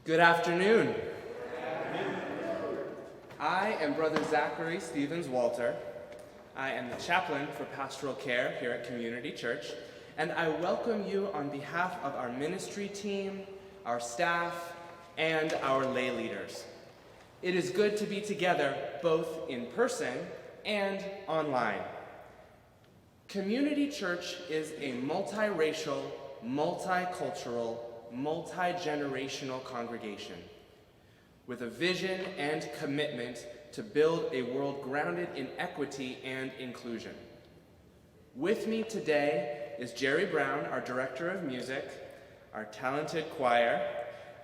Good afternoon. I am Brother Zachary Stevens Walter. I am the chaplain for pastoral care here at Community Church, and I welcome you on behalf of our ministry team, our staff, and our lay leaders. It is good to be together both in person and online. Community Church is a multiracial, multicultural, multi-generational congregation with a vision and commitment to build a world grounded in equity and inclusion. With me today is Jerry Brown, our director of music, our talented choir,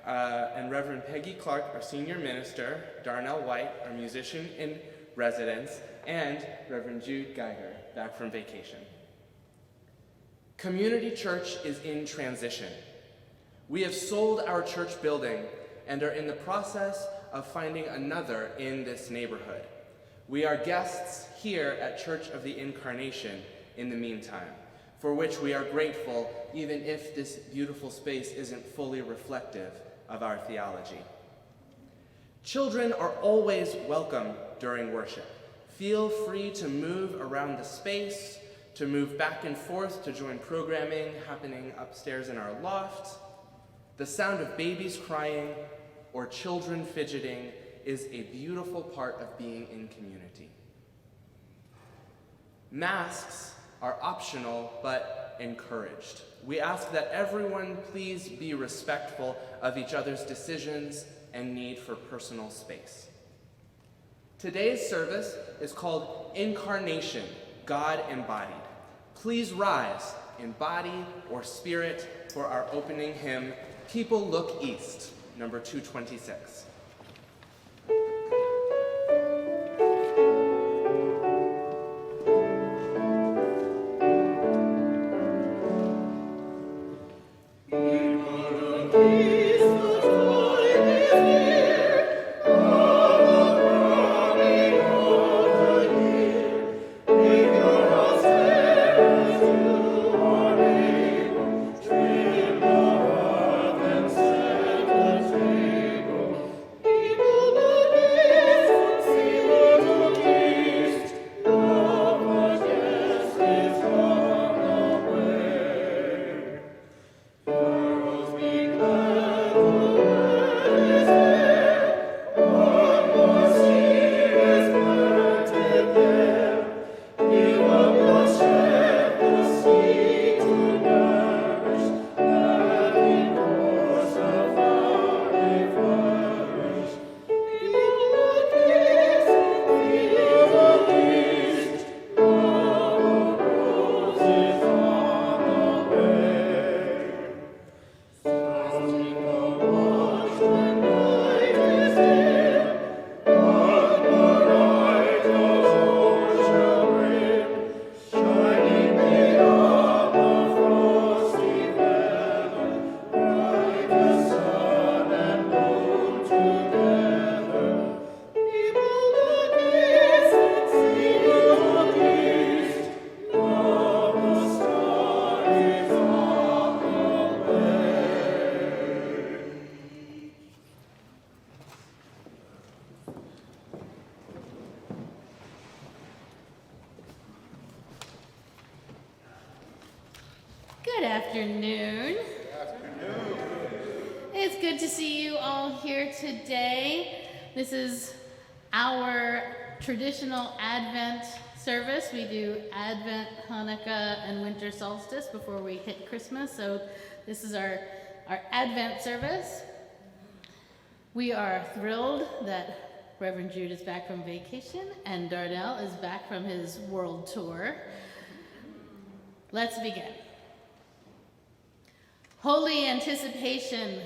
and Reverend Peggy Clarke, our senior minister, Darnell White, our musician in residence, and Reverend Jude Geiger, back from vacation. Community Church is in transition. We have sold our church building and are in the process of finding another in this neighborhood. We are guests here at Church of the Incarnation in the meantime, for which we are grateful even if this beautiful space isn't fully reflective of our theology. Children are always welcome during worship. Feel free to move around the space, to move back and forth to join programming happening upstairs in our loft. The sound of babies crying or children fidgeting is a beautiful part of being in community. Masks are optional but encouraged. We ask that everyone please be respectful of each other's decisions and need for personal space. Today's service is called Incarnation, God Embodied. Please rise in body or spirit for our opening hymn, People Look East, number 226. Good afternoon. It's good to see you all here today. This is our traditional Advent service. We do Advent, Hanukkah, and winter solstice before we hit Christmas. So this is our Advent service. We are thrilled that Reverend Jude is back from vacation and Darnell is back from his world tour. Let's begin. Holy anticipation,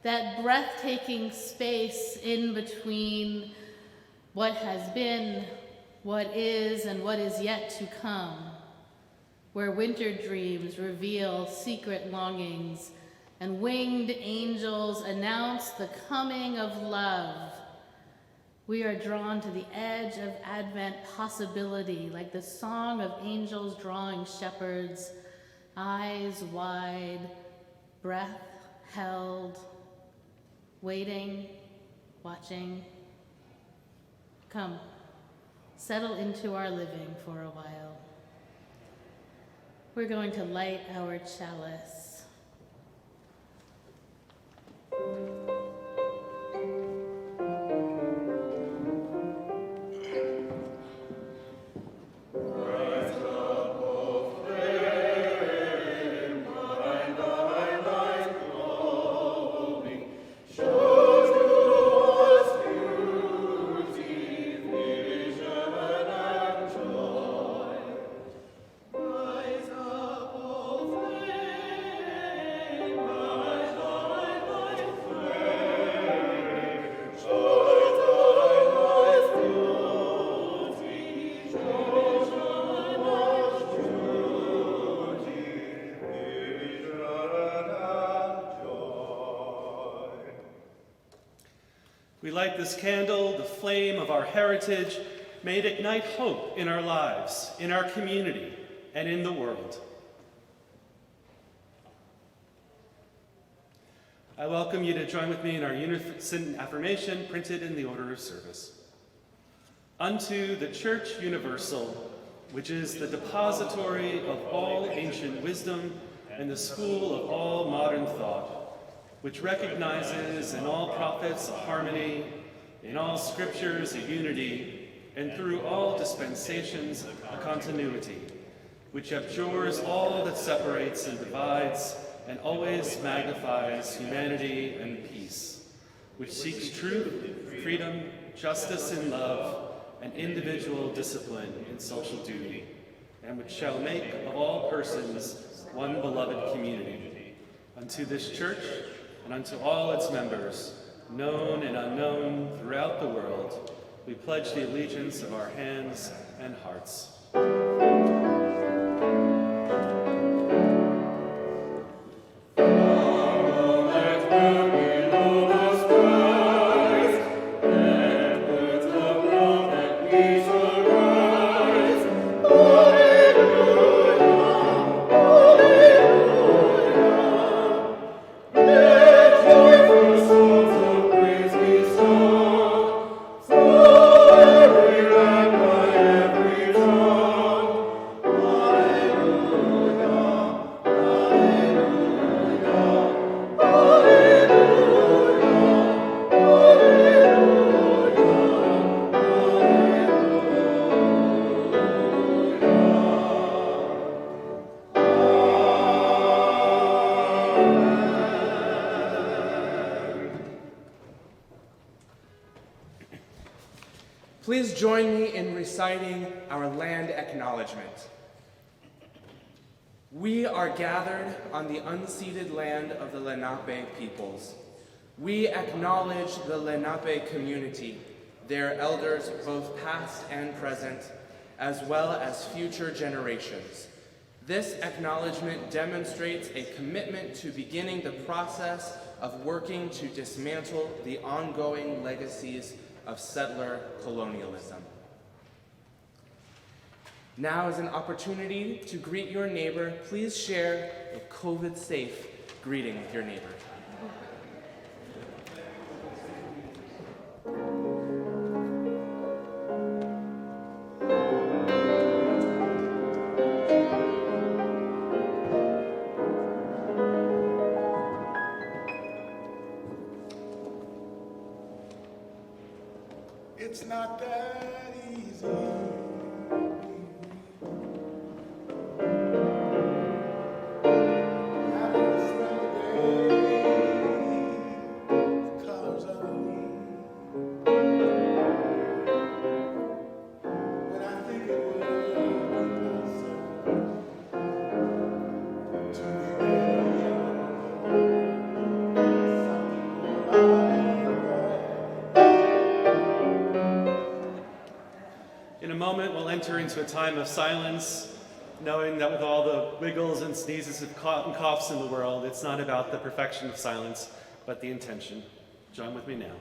that breathtaking space in between what has been, what is, and what is yet to come, where winter dreams reveal secret longings and winged angels announce the coming of love. We are drawn to the edge of Advent possibility, like the song of angels drawing shepherds, eyes wide, breath held. waiting, watching. Come, settle into our living for a while. We're going to light our chalice. We light this candle, the flame of our heritage. May it ignite hope in our lives, in our community, and in the world. I welcome you to join with me in our unison affirmation printed in the order of service. Unto the Church Universal, which is the depository of all ancient wisdom and the school of all modern thought, which recognizes in all prophets a harmony, in all scriptures a unity, and through all dispensations a continuity, which abjures all that separates and divides, and always magnifies humanity and peace, which seeks truth, freedom, justice and love, and individual discipline in social duty, and which shall make of all persons one beloved community. Unto this church, and unto all its members, known and unknown throughout the world, we pledge the allegiance of our hands and hearts. Please join me in reciting our land acknowledgement. We are gathered on the unceded land of the Lenape peoples. We acknowledge the Lenape community, their elders both past and present, as well as future generations. This acknowledgement demonstrates a commitment to beginning the process of working to dismantle the ongoing legacies of settler colonialism. Now is an opportunity to greet your neighbor. Please share a COVID-safe greeting with your neighbor. It's not that easy. Having to spend a day the colors of the moon. When I think it would be possible to be better yet, something more like that. In a moment, we'll enter into a time of silence, knowing that with all the wiggles and sneezes and coughs in the world, it's not about the perfection of silence, but the intention. Join with me now.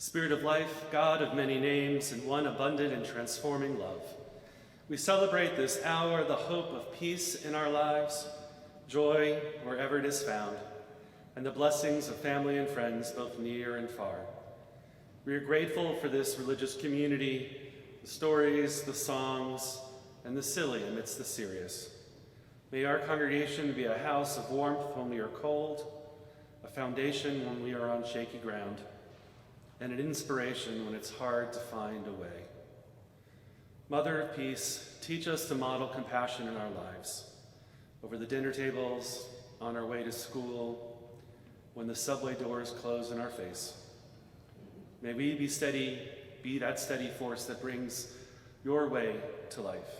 Spirit of life, God of many names, and one abundant and transforming love, we celebrate this hour the hope of peace in our lives, joy wherever it is found, and the blessings of family and friends both near and far. We are grateful for this religious community, the stories, the songs, and the silly amidst the serious. May our congregation be a house of warmth when we are cold, a foundation when we are on shaky ground, and an inspiration when it's hard to find a way. Mother of Peace, teach us to model compassion in our lives, over the dinner tables, on our way to school, when the subway doors close in our face. May we be that steady force that brings your way to life.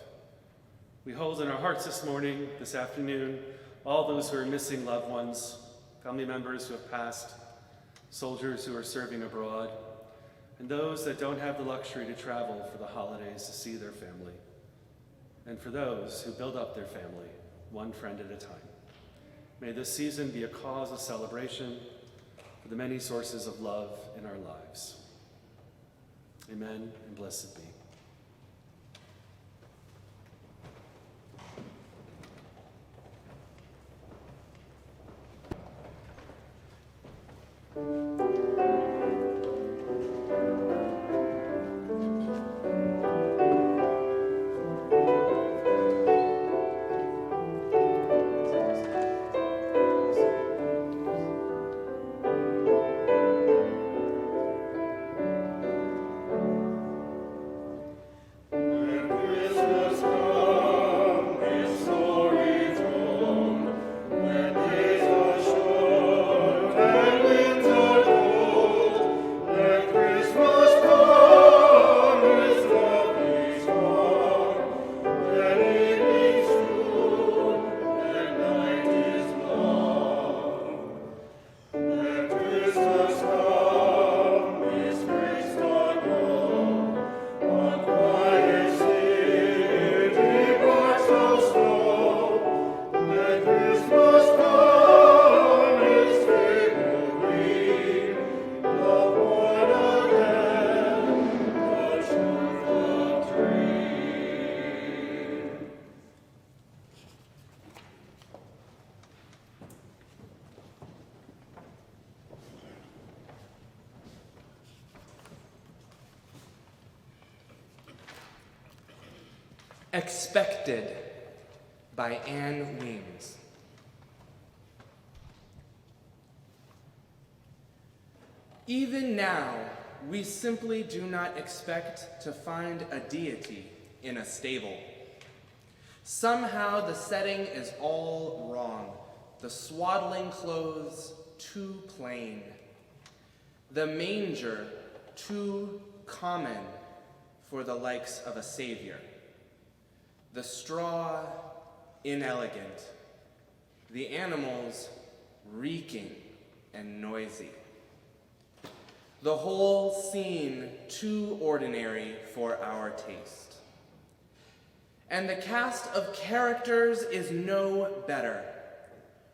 We hold in our hearts this afternoon, all those who are missing loved ones, family members who have passed, soldiers who are serving abroad, and those that don't have the luxury to travel for the holidays to see their family, and for those who build up their family, one friend at a time. May this season be a cause of celebration for the many sources of love in our lives. Amen, and blessed be. Expected by Anne Weems. Even now, we simply do not expect to find a deity in a stable. Somehow the setting is all wrong, the swaddling clothes too plain, the manger too common for the likes of a savior. The straw inelegant, the animals reeking and noisy. The whole scene too ordinary for our taste. And the cast of characters is no better,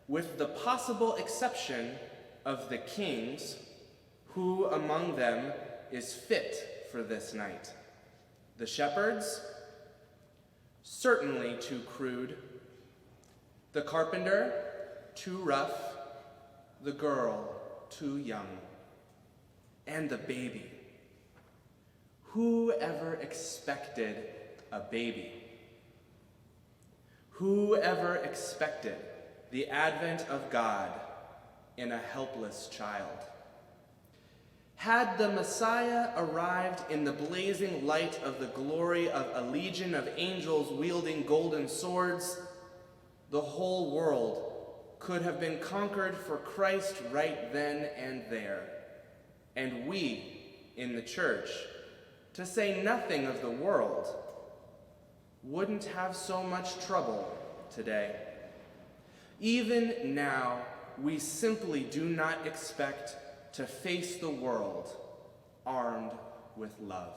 with the possible exception of the kings, who among them is fit for this night. The shepherds, certainly too crude. The carpenter, too rough. The girl, too young. And the baby. Who ever expected a baby? Who ever expected the advent of God in a helpless child? Had the Messiah arrived in the blazing light of the glory of a legion of angels wielding golden swords, the whole world could have been conquered for Christ right then and there. And we, in the church, to say nothing of the world, wouldn't have so much trouble today. Even now, we simply do not expect to face the world armed with love.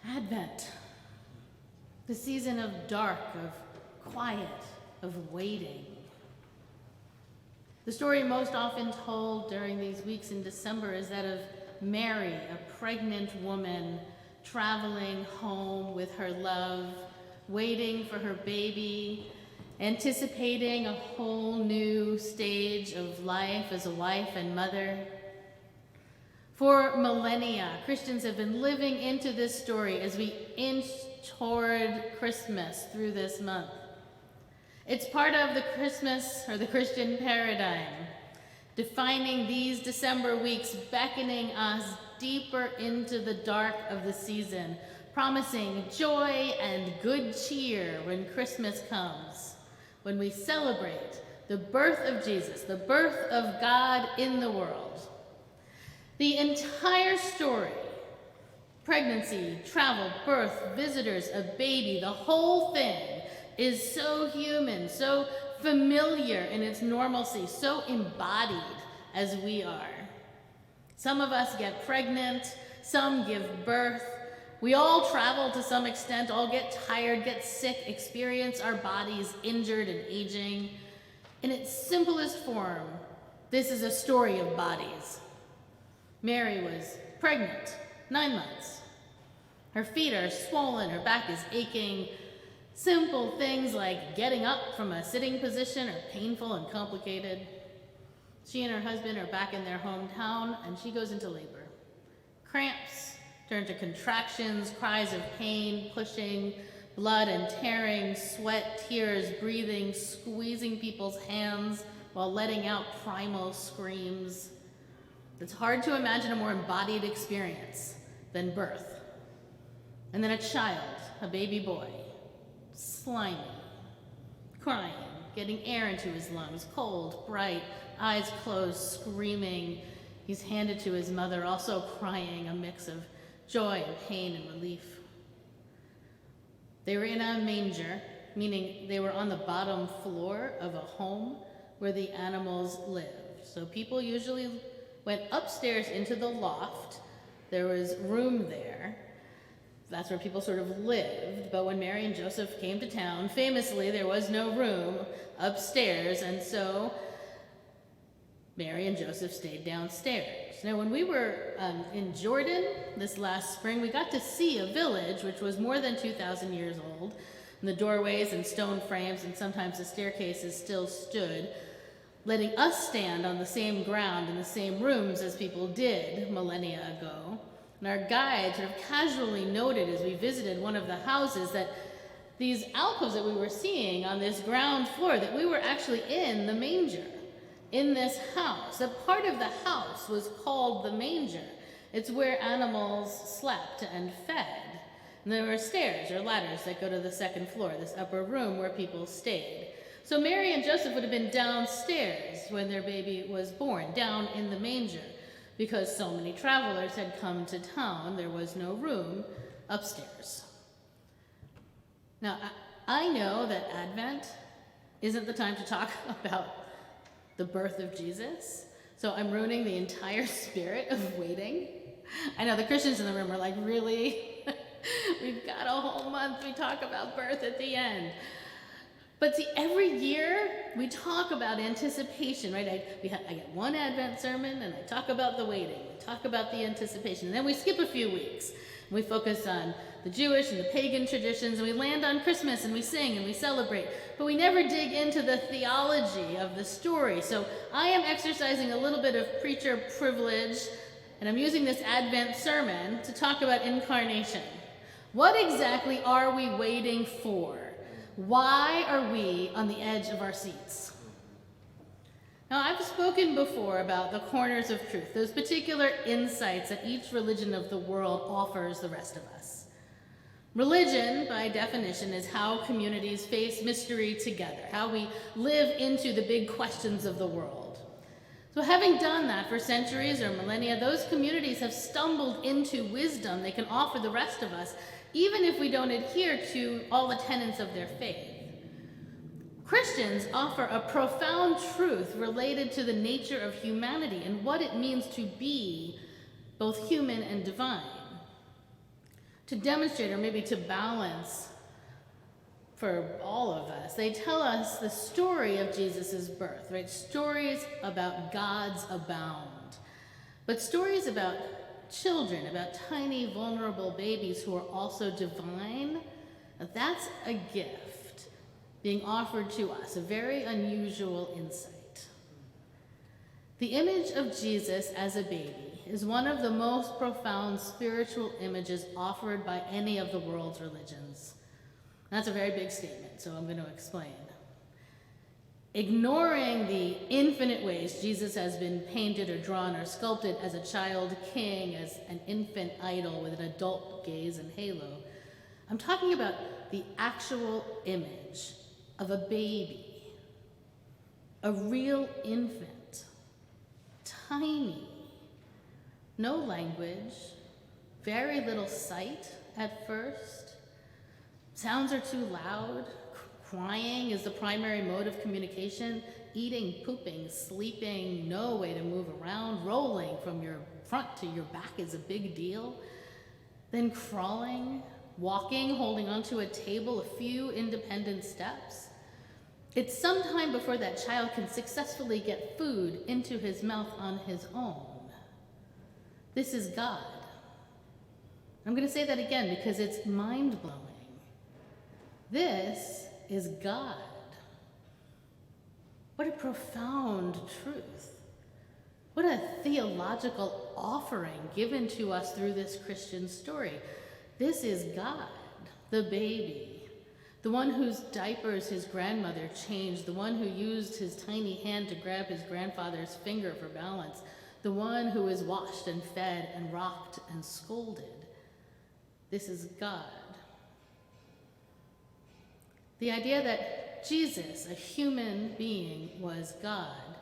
Advent, the season of dark, of quiet, of waiting. The story most often told during these weeks in December is that of Mary, a pregnant woman traveling home with her love, waiting for her baby, anticipating a whole new stage of life as a wife and mother. For millennia, Christians have been living into this story as we inch toward Christmas through this month. It's part of the Christmas or the Christian paradigm, defining these December weeks, beckoning us deeper into the dark of the season, promising joy and good cheer when Christmas comes, when we celebrate the birth of Jesus, the birth of God in the world. The entire story, pregnancy, travel, birth, visitors, a baby, the whole thing is so human, so familiar in its normalcy, so embodied as we are. Some of us get pregnant, some give birth. We all travel to some extent, all get tired, get sick, experience our bodies injured and aging. In its simplest form, this is a story of bodies. Mary was pregnant, 9 months. Her feet are swollen, her back is aching. Simple things like getting up from a sitting position are painful and complicated. She and her husband are back in their hometown, and she goes into labor. Cramps turn to contractions, cries of pain, pushing, blood and tearing, sweat, tears, breathing, squeezing people's hands while letting out primal screams. It's hard to imagine a more embodied experience than birth. And then a child, a baby boy, slimy, crying, getting air into his lungs, cold, bright, eyes closed, screaming. He's handed to his mother, also crying, a mix of joy and pain and relief. They were in a manger, meaning they were on the bottom floor of a home where the animals lived. So people usually went upstairs into the loft. There was room there. That's where people sort of lived. But when Mary and Joseph came to town, famously, there was no room upstairs, and so Mary and Joseph stayed downstairs. Now, when we were in Jordan this last spring, we got to see a village which was more than 2,000 years old. And the doorways and stone frames and sometimes the staircases still stood, letting us stand on the same ground in the same rooms as people did millennia ago. And our guide sort of casually noted as we visited one of the houses that these alcoves that we were seeing on this ground floor, that we were actually in the manger, in this house. A part of the house was called the manger. It's where animals slept and fed. And there were stairs or ladders that go to the second floor, this upper room where people stayed. So Mary and Joseph would have been downstairs when their baby was born, down in the manger. Because so many travelers had come to town, there was no room upstairs. Now, I know that Advent isn't the time to talk about the birth of Jesus, so I'm ruining the entire spirit of waiting. I know the Christians in the room are like, really? We've got a whole month, we talk about birth at the end. But see, every year we talk about anticipation, right? I get one Advent sermon and I talk about the waiting, we talk about the anticipation, and then we skip a few weeks. And we focus on the Jewish and the pagan traditions, and we land on Christmas and we sing and we celebrate, but we never dig into the theology of the story. So I am exercising a little bit of preacher privilege, and I'm using this Advent sermon to talk about Incarnation. What exactly are we waiting for? Why are we on the edge of our seats? Now, I've spoken before about the corners of truth, those particular insights that each religion of the world offers the rest of us. Religion, by definition, is how communities face mystery together, how we live into the big questions of the world. So having done that for centuries or millennia, those communities have stumbled into wisdom they can offer the rest of us, even if we don't adhere to all the tenets of their faith. Christians offer a profound truth related to the nature of humanity and what it means to be both human and divine. to demonstrate or maybe to balance for all of us. They tell us the story of Jesus' birth, right? Stories about gods abound. But stories about children, about tiny, vulnerable babies who are also divine, that's a gift being offered to us, a very unusual insight. The image of Jesus as a baby is one of the most profound spiritual images offered by any of the world's religions. That's a very big statement, so I'm going to explain. Ignoring the infinite ways Jesus has been painted or drawn or sculpted as a child king, as an infant idol with an adult gaze and halo, I'm talking about the actual image of a baby, a real infant, tiny, no language, very little sight at first. Sounds are too loud. Crying is the primary mode of communication. Eating, pooping, sleeping, no way to move around. Rolling from your front to your back is a big deal. Then crawling, walking, holding onto a table, a few independent steps. It's some time before that child can successfully get food into his mouth on his own. This is God. I'm going to say that again because it's mind-blowing. This is God. What a profound truth. What a theological offering given to us through this Christian story. This is God, the baby, the one whose diapers his grandmother changed, the one who used his tiny hand to grab his grandfather's finger for balance, the one who is washed and fed and rocked and scolded. This is God. The idea that Jesus, a human being, was God,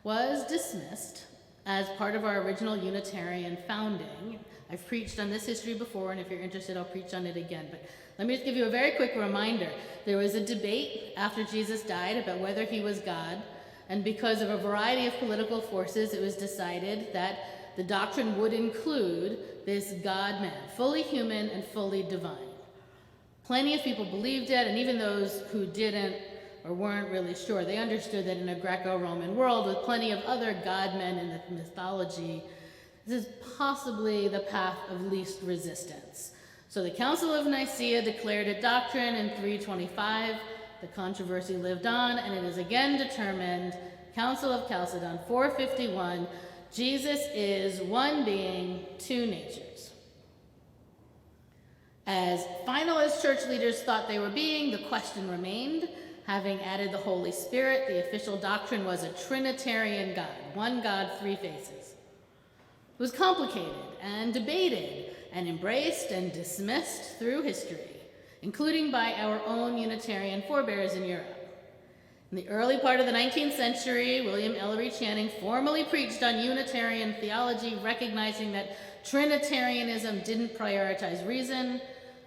was dismissed as part of our original Unitarian founding. I've preached on this history before, and if you're interested, I'll preach on it again. But let me just give you a very quick reminder. There was a debate after Jesus died about whether he was God, and because of a variety of political forces, it was decided that the doctrine would include this God-man, fully human and fully divine. Plenty of people believed it, and even those who didn't or weren't really sure, they understood that in a Greco-Roman world with plenty of other god-men in the mythology, this is possibly the path of least resistance. So the Council of Nicaea declared a doctrine in 325. The controversy lived on, and it is again determined, Council of Chalcedon 451, Jesus is one being, two natures. As finalist church leaders thought they were being, the question remained. Having added the Holy Spirit, the official doctrine was a Trinitarian God, one God, three faces. It was complicated and debated and embraced and dismissed through history, including by our own Unitarian forebears in Europe. In the early part of the 19th century, William Ellery Channing formally preached on Unitarian theology, recognizing that Trinitarianism didn't prioritize reason,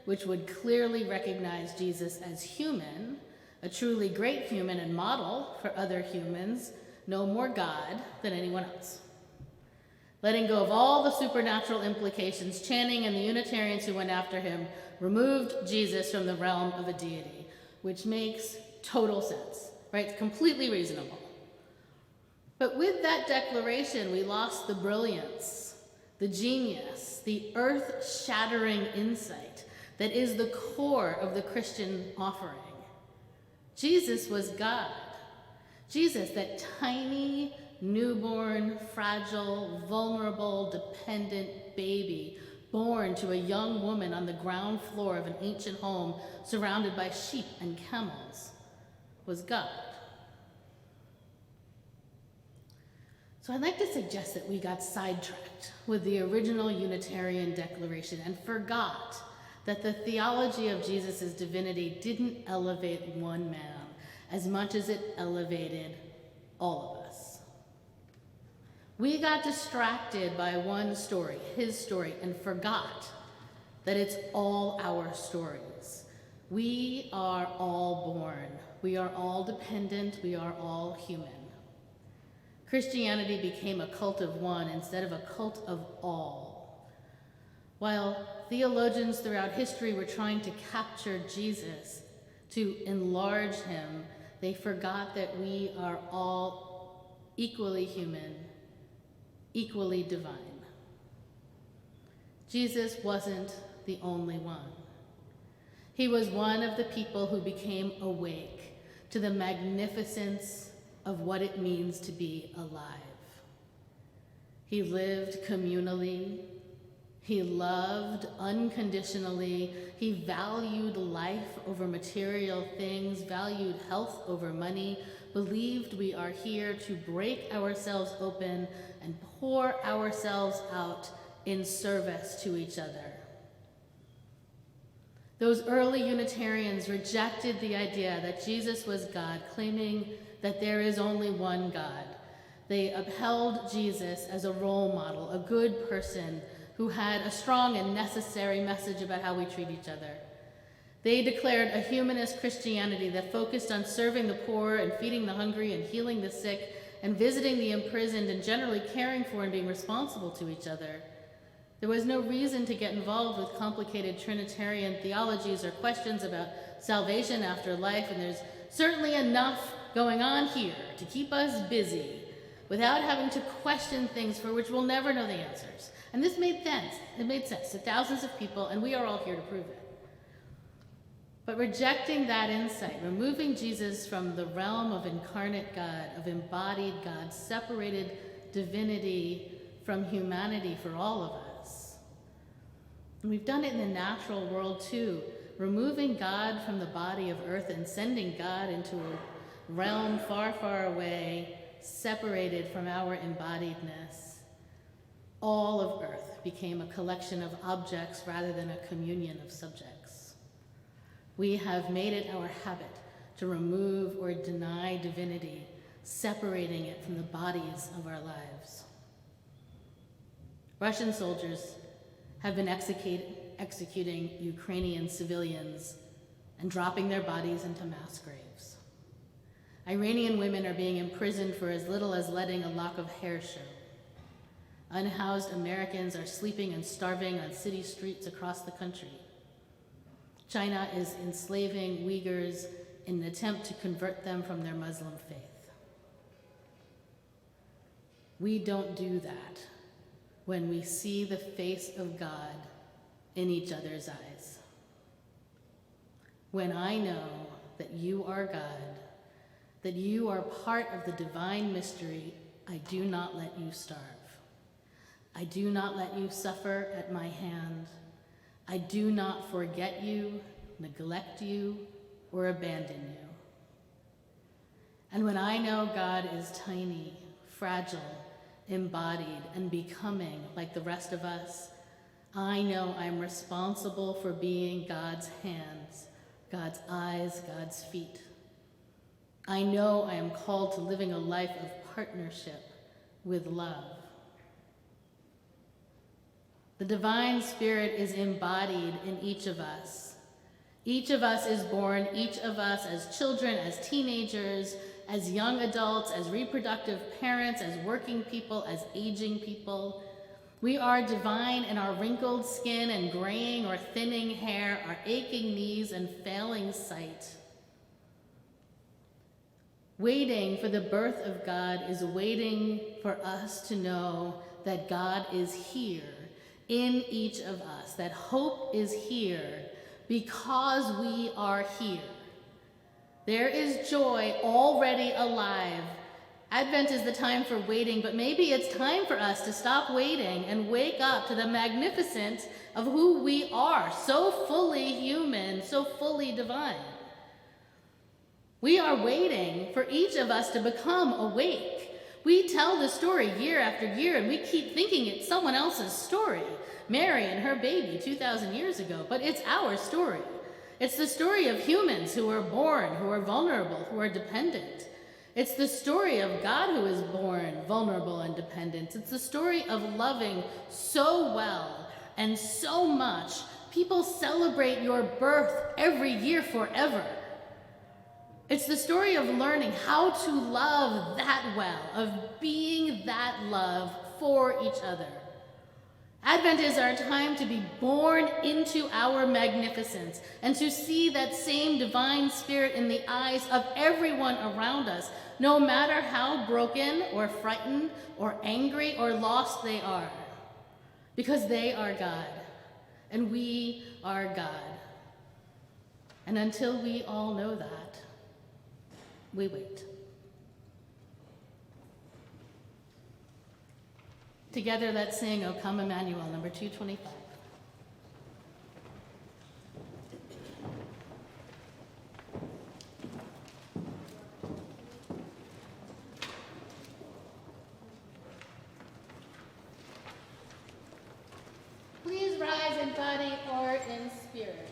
which would clearly recognize Jesus as human, a truly great human and model for other humans, no more God than anyone else. Letting go of all the supernatural implications, Channing and the Unitarians who went after him removed Jesus from the realm of a deity, which makes total sense, right? It's completely reasonable. But with that declaration, we lost the brilliance, the genius, the earth-shattering insight that is the core of the Christian offering. Jesus was God. Jesus, that tiny, newborn, fragile, vulnerable, dependent baby, born to a young woman on the ground floor of an ancient home surrounded by sheep and camels, was God. So I'd like to suggest that we got sidetracked with the original Unitarian Declaration and forgot that the theology of Jesus' divinity didn't elevate one man as much as it elevated all of us. We got distracted by one story, his story, and forgot that it's all our stories. We are all born. We are all dependent. We are all human. Christianity became a cult of one instead of a cult of all. While theologians throughout history were trying to capture Jesus, to enlarge him, they forgot that we are all equally human, equally divine. Jesus wasn't the only one. He was one of the people who became awake to the magnificence of what it means to be alive. He lived communally. He loved unconditionally. He valued life over material things, valued health over money, believed we are here to break ourselves open and pour ourselves out in service to each other. Those early Unitarians rejected the idea that Jesus was God, claiming that there is only one God. They upheld Jesus as a role model, a good person who had a strong and necessary message about how we treat each other. They declared a humanist Christianity that focused on serving the poor and feeding the hungry and healing the sick and visiting the imprisoned and generally caring for and being responsible to each other. There was no reason to get involved with complicated Trinitarian theologies or questions about salvation after life, and there's certainly enough going on here to keep us busy without having to question things for which we'll never know the answers. And this made sense. It made sense to thousands of people, and we are all here to prove it. But rejecting that insight, removing Jesus from the realm of incarnate God, of embodied God, separated divinity from humanity for all of us. And we've done it in the natural world too, removing God from the body of earth and sending God into a realm far, far away, separated from our embodiedness. All of earth became a collection of objects rather than a communion of subjects. We have made it our habit to remove or deny divinity, separating it from the bodies of our lives. Russian soldiers have been executing Ukrainian civilians and dropping their bodies into mass graves. Iranian women are being imprisoned for as little as letting a lock of hair show. Unhoused Americans are sleeping and starving on city streets across the country. China is enslaving Uyghurs in an attempt to convert them from their Muslim faith. We don't do that when we see the face of God in each other's eyes. When I know that you are God, that you are part of the divine mystery, I do not let you starve. I do not let you suffer at my hand. I do not forget you, neglect you, or abandon you. And when I know God is tiny, fragile, embodied, and becoming like the rest of us, I know I'm responsible for being God's hands, God's eyes, God's feet. I know I am called to living a life of partnership with love. The divine spirit is embodied in each of us. Each of us is born, each of us as children, as teenagers, as young adults, as reproductive parents, as working people, as aging people. We are divine in our wrinkled skin and graying or thinning hair, our aching knees and failing sight. Waiting for the birth of God is waiting for us to know that God is here in each of us, that hope is here because we are here. There is joy already alive. Advent is the time for waiting, but maybe it's time for us to stop waiting and wake up to the magnificence of who we are, so fully human, so fully divine. We are waiting for each of us to become awake. We tell the story year after year, and we keep thinking it's someone else's story. Mary and her baby 2,000 years ago, but it's our story. It's the story of humans who are born, who are vulnerable, who are dependent. It's the story of God who is born, vulnerable, and dependent. It's the story of loving so well and so much. People celebrate your birth every year forever. It's the story of learning how to love that well, of being that love for each other. Advent is our time to be born into our magnificence and to see that same divine spirit in the eyes of everyone around us, no matter how broken or frightened or angry or lost they are, because they are God and we are God. And until we all know that, we wait. Together, let's sing O Come Emmanuel, number 225. Please rise in body or in spirit.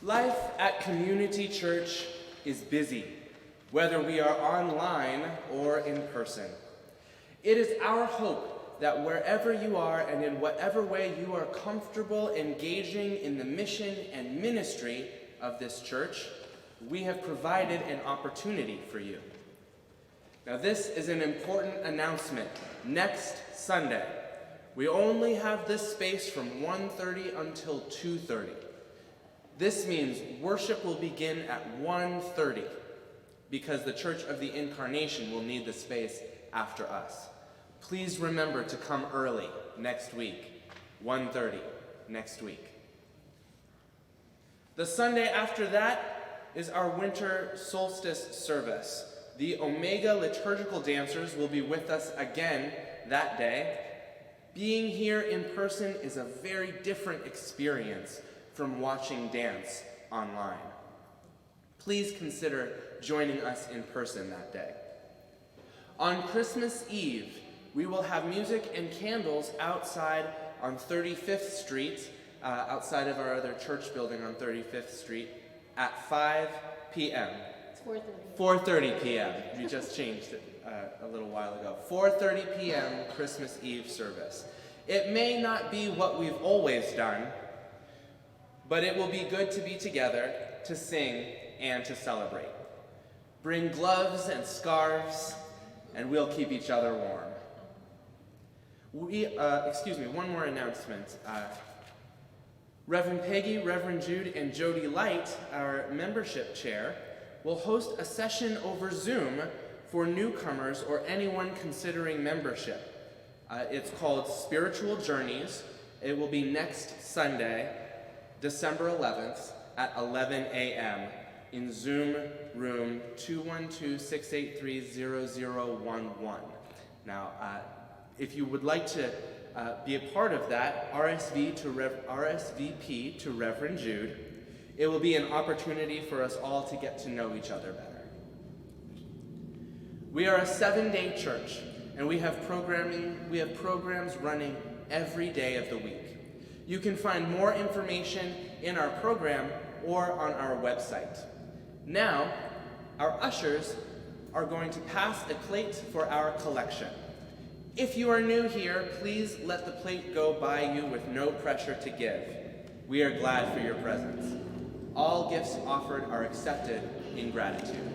Life at Community Church is busy, whether we are online or in person. It is our hope that wherever you are and in whatever way you are comfortable engaging in the mission and ministry of this church, we have provided an opportunity for you. Now, this is an important announcement. Next Sunday, we only have this space from 1:30 until 2:30. This means worship will begin at 1:30 because the Church of the Incarnation will need the space after us. Please remember to come early next week, 1:30 next week. The Sunday after that is our winter solstice service. The Omega liturgical dancers will be with us again that day. Being here in person is a very different experience from watching dance online. Please consider joining us in person that day. On Christmas Eve, we will have music and candles outside on 35th Street, outside of our other church building on 35th Street, at 5 p.m. It's 4:30. 4:30 p.m. We just changed it a little while ago. 4:30 p.m. Christmas Eve service. It may not be what we've always done, but it will be good to be together, to sing, and to celebrate. Bring gloves and scarves, and we'll keep each other warm. One more announcement. Reverend Peggy, Reverend Jude, and Jody Light, our membership chair, will host a session over Zoom for newcomers or anyone considering membership. It's called Spiritual Journeys. It will be next Sunday, December 11th at 11 a.m. in Zoom room 212-683-0011. Now, if you would like to be a part of that, RSVP to Reverend Jude. It will be an opportunity for us all to get to know each other better. We are a 7-day church, and we have programs running every day of the week. You can find more information in our program or on our website. Now, our ushers are going to pass a plate for our collection. If you are new here, please let the plate go by you with no pressure to give. We are glad for your presence. All gifts offered are accepted in gratitude.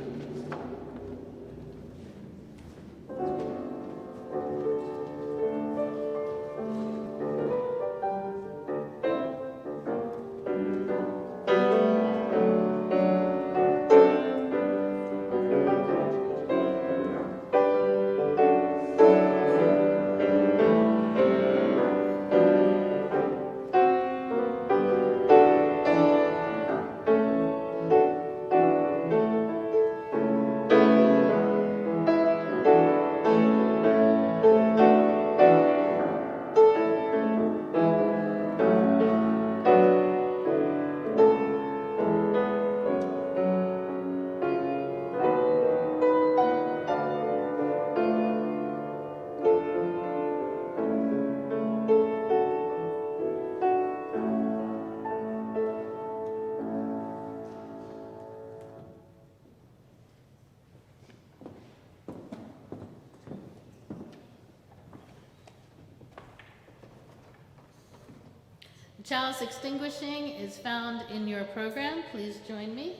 Chalice extinguishing is found in your program. Please join me.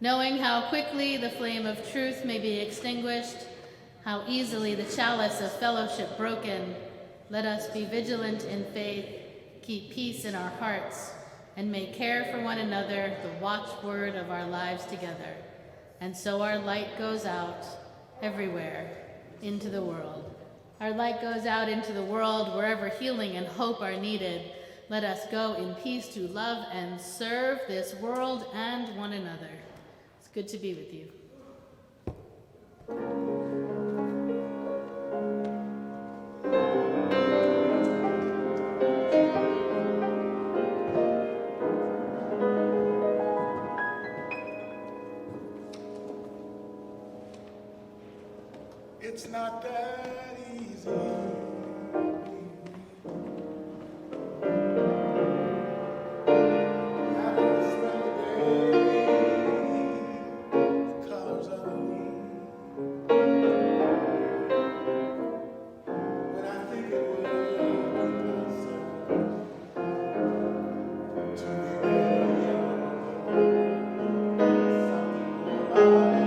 Knowing how quickly the flame of truth may be extinguished, how easily the chalice of fellowship broken, let us be vigilant in faith, keep peace in our hearts, and make care for one another the watchword of our lives together. And so our light goes out everywhere into the world. Our light goes out into the world wherever healing and hope are needed. Let us go in peace to love and serve this world and one another. It's good to be with you. It's not that easy. Having to spend a day the colors of the leaves. When I think it would be possible to be better yet, something more like that.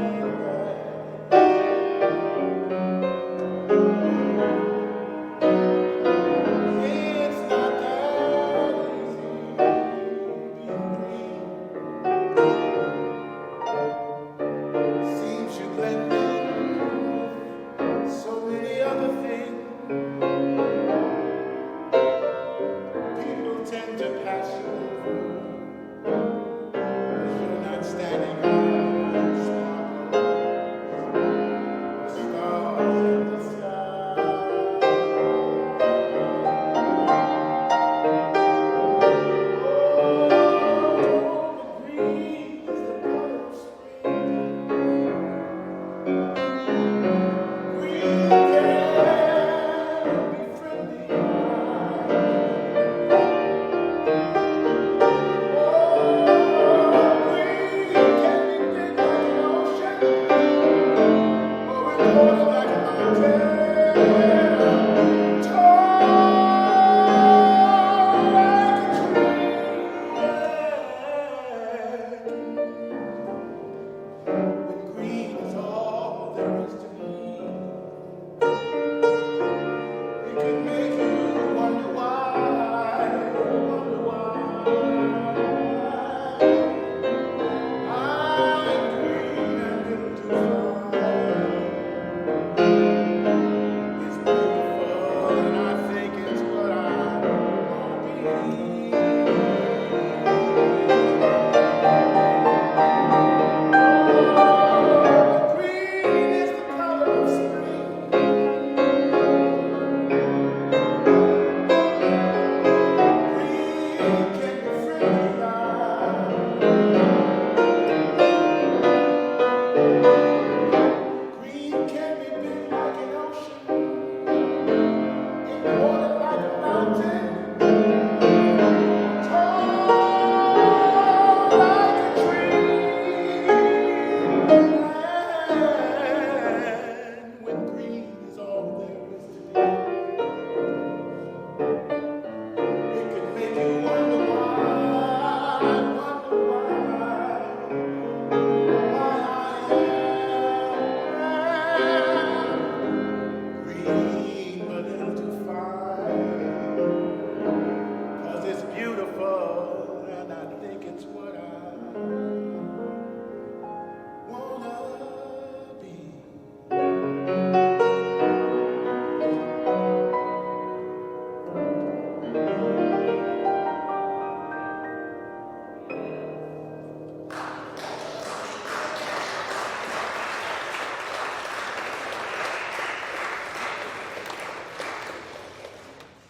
Lord God.